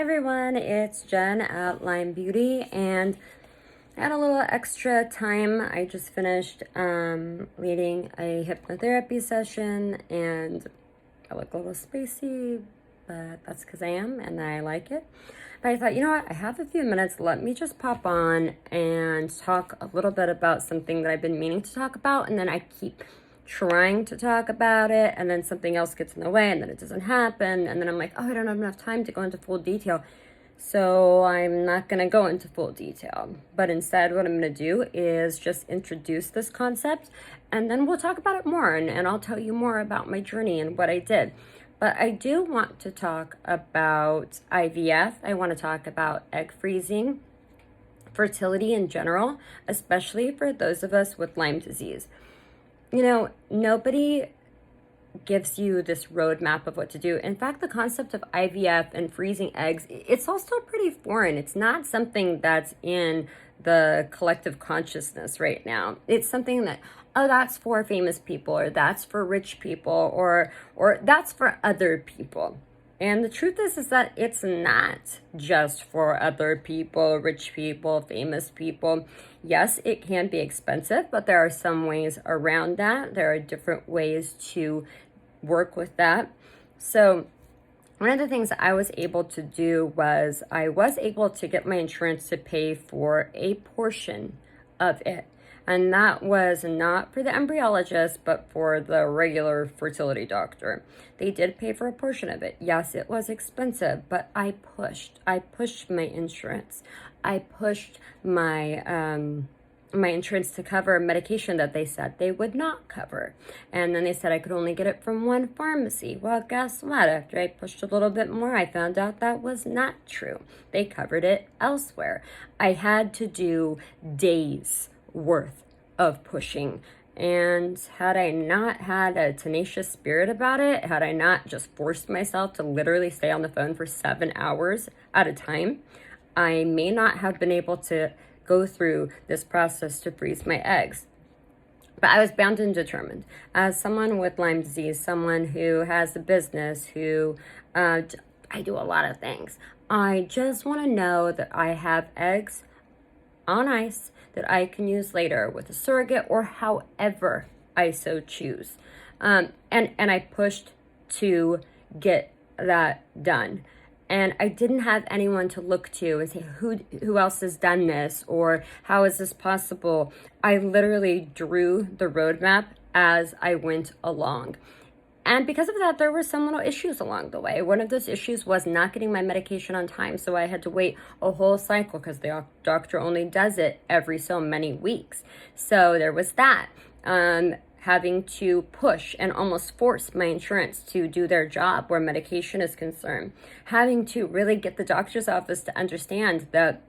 everyone, it's Jen at Lyme Beauty, and I had a little extra time. I just finished leading a hypnotherapy session, and I look a little spacey, but that's because I am, and I like it. But I thought, you know what, I have a few minutes, let me just pop on and talk a little bit about something that I've been meaning to talk about, and then I keep trying to talk about it, and then something else gets in the way, and then it doesn't happen, and then I'm like, oh, I don't have enough time to go into full detail, so I'm not going to go into full detail. But instead, what I'm going to do is just introduce this concept, and then we'll talk about it more, and I'll tell you more about my journey and what I did. But I do want to talk about IVF. I want to talk about egg freezing, fertility in general, especially for those of us with Lyme disease. You know, nobody gives you this roadmap of what to do. In fact, the concept of IVF and freezing eggs, it's all still pretty foreign. It's not something that's in the collective consciousness right now. It's something that, oh, that's for famous people, or that's for rich people, or that's for other people. And the truth is that it's not just for other people, rich people, famous people. Yes, it can be expensive, but there are some ways around that. There are different ways to work with that. So one of the things that I was able to do was I was able to get my insurance to pay for a portion of it. And that was not for the embryologist, but for the regular fertility doctor. They did pay for a portion of it. Yes, it was expensive, but I pushed my insurance. I pushed my my insurance to cover medication that they said they would not cover. And then they said I could only get it from one pharmacy. Well, guess what? After I pushed a little bit more, I found out that was not true. They covered it elsewhere. I had to do days worth of pushing, and had I not had a tenacious spirit about it, had I not just forced myself to literally stay on the phone for 7 hours at a time, I may not have been able to go through this process to freeze my eggs. But I was bound and determined. As someone with Lyme disease, someone who has a business, who I do a lot of things, I just want to know that I have eggs on ice that I can use later with a surrogate, or however I so choose. And I pushed to get that done. And I didn't have anyone to look to and say, who else has done this, or how is this possible? I literally drew the roadmap as I went along. And because of that, there were some little issues along the way. One of those issues was not getting my medication on time. So I had to wait a whole cycle because the doctor only does it every so many weeks. So there was that. Having to push and almost force my insurance to do their job where medication is concerned. Having to really get the doctor's office to understand that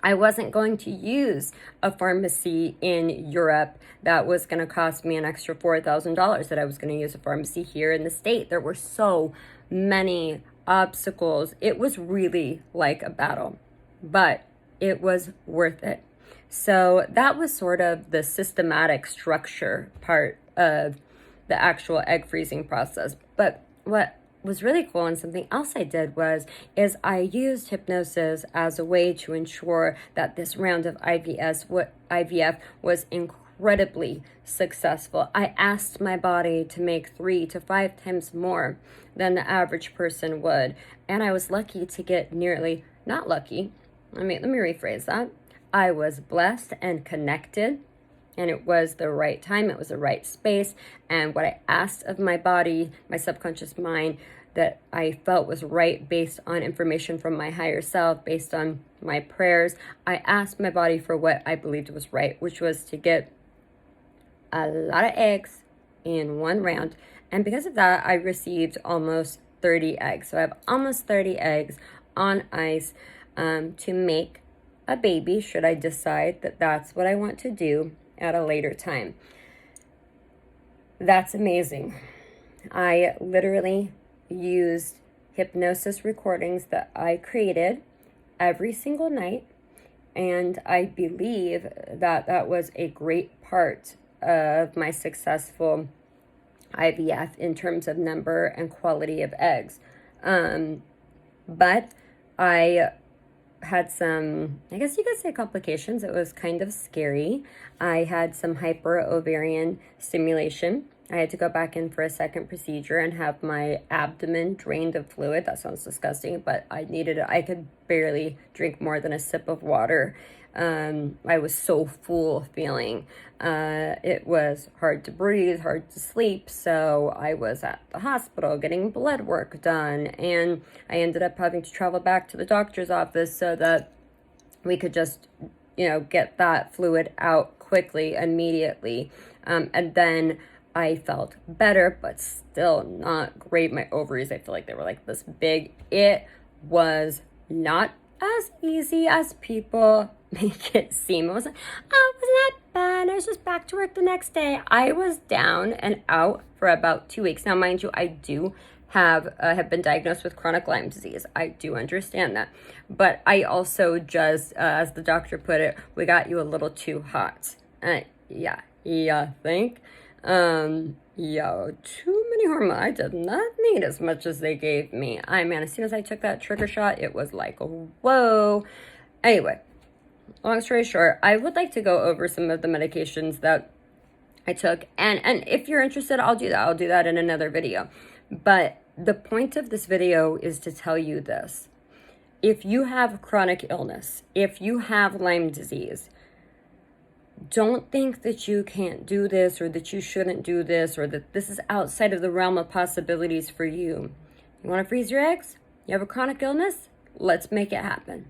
I wasn't going to use a pharmacy in Europe that was going to cost me an extra $4,000, that I was going to use a pharmacy here in the state. There were so many obstacles. It was really like a battle, but it was worth it. So that was sort of the systematic structure part of the actual egg freezing process. But what was really cool, and something else I did is I used hypnosis as a way to ensure that this round of IVF was incredibly successful. I asked my body to make 3 to 5 times more than the average person would, and I was lucky to get not lucky. Let me rephrase that. I was blessed and connected, and it was the right time, it was the right space, and what I asked of my body, my subconscious mind, that I felt was right based on information from my higher self, based on my prayers, I asked my body for what I believed was right, which was to get a lot of eggs in one round. And because of that, I received almost 30 eggs. So I have almost 30 eggs on ice to make a baby, should I decide that that's what I want to do at a later time. That's amazing. I literally used hypnosis recordings that I created every single night, and I believe that that was a great part of my successful IVF in terms of number and quality of eggs. But I had some, I guess you could say, complications. It was kind of scary. I had some hyper ovarian stimulation. I had to go back in for a second procedure and have my abdomen drained of fluid. That sounds disgusting, but I needed it. I could barely drink more than a sip of water. I was so full feeling. It was hard to breathe, hard to sleep. So I was at the hospital getting blood work done, and I ended up having to travel back to the doctor's office so that we could just, get that fluid out quickly, immediately. And then I felt better, but still not great. My ovaries, I feel like they were like this big. It was not as easy as people make it seem. It wasn't that bad. I was just back to work the next day. I was down and out for about 2 weeks. Now, mind you, I do have been diagnosed with chronic Lyme disease. I do understand that. But I also just, as the doctor put it, we got you a little too hot. Yeah, think. Too many hormones. I did not need as much as they gave me. As soon as I took that trigger shot, it was like, whoa. Anyway, long story short, I would like to go over some of the medications that I took. And if you're interested, I'll do that. I'll do that in another video. But the point of this video is to tell you this. If you have chronic illness, if you have Lyme disease, don't think that you can't do this, or that you shouldn't do this, or that this is outside of the realm of possibilities for you. You want to freeze your eggs? You have a chronic illness? Let's make it happen.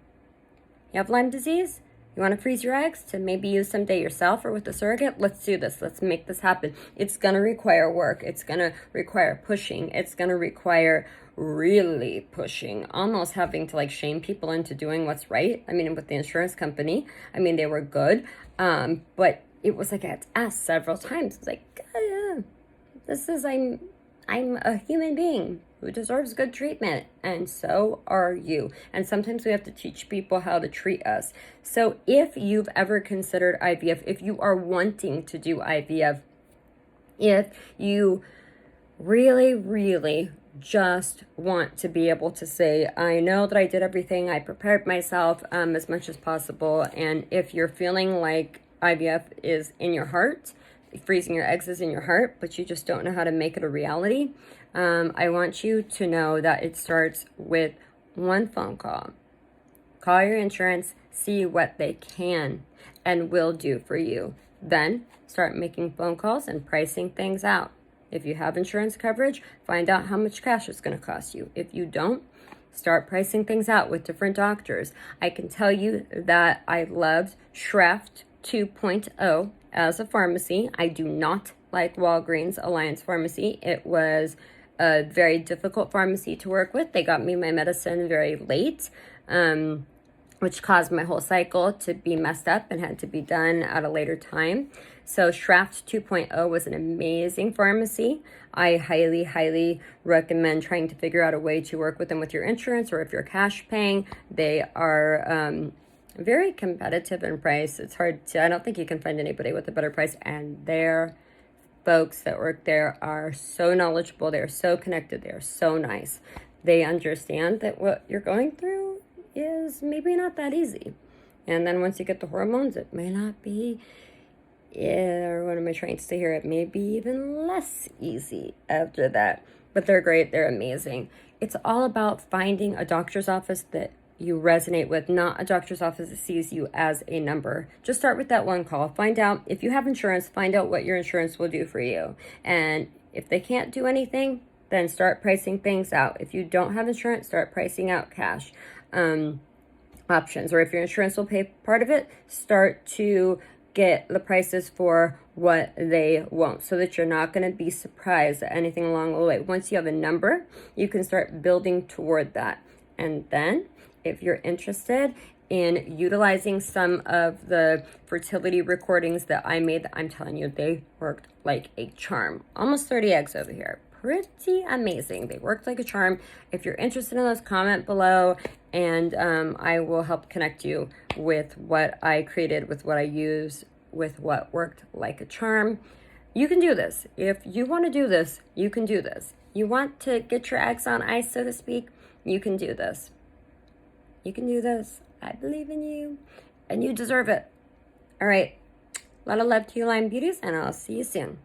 You have Lyme disease? You want to freeze your eggs to maybe use someday yourself or with a surrogate? Let's do this. Let's make this happen. It's going to require work. It's going to require pushing. It's going to require really pushing, almost having to shame people into doing what's right. With the insurance company, they were good. But it was I had to ask several times. It's I'm a human being who deserves good treatment, and so are you. And sometimes we have to teach people how to treat us. So if you've ever considered IVF, if you are wanting to do IVF, if you really, really just want to be able to say, I know that I did everything, I prepared myself as much as possible, and if you're feeling like IVF is in your heart, freezing your eggs is in your heart, but you just don't know how to make it a reality, I want you to know that it starts with one phone call. Call your insurance, see what they can and will do for you. Then start making phone calls and pricing things out. If you have insurance coverage, find out how much cash it's going to cost you. If you don't, start pricing things out with different doctors. I can tell you that I loved Schraft 2.0 as a pharmacy. I do not like Walgreens Alliance Pharmacy. It was a very difficult pharmacy to work with. They got me my medicine very late, which caused my whole cycle to be messed up and had to be done at a later time. So Schraft 2.0 was an amazing pharmacy. I highly, highly recommend trying to figure out a way to work with them with your insurance, or if you're cash paying. They are very competitive in price. It's hard to, I don't think you can find anybody with a better price, and their folks that work there are so knowledgeable. They're so connected. They're so nice. They understand that what you're going through is maybe not that easy. And then once you get the hormones, it may not be, or what am I trying to say here? It may be even less easy after that. But they're great. They're amazing. It's all about finding a doctor's office that you resonate with, not a doctor's office that sees you as a number. Just start with that one call. Find out if you have insurance, find out what your insurance will do for you. And if they can't do anything, then start pricing things out. If you don't have insurance, start pricing out cash options. Or if your insurance will pay part of it, start to get the prices for what they won't, so that you're not going to be surprised at anything along the way. Once you have a number, you can start building toward that. And then if you're interested in utilizing some of the fertility recordings that I made, I'm telling you, they worked like a charm. Almost 30 eggs over here. Pretty amazing. They worked like a charm. If you're interested in those, comment below, and I will help connect you with what I created, with what I use, with what worked like a charm. You can do this. If you want to do this, you can do this. You want to get your eggs on ice, so to speak, you can do this. You can do this. I believe in you. And you deserve it. All right. A lot of love to you, Lyme Beauties, and I'll see you soon.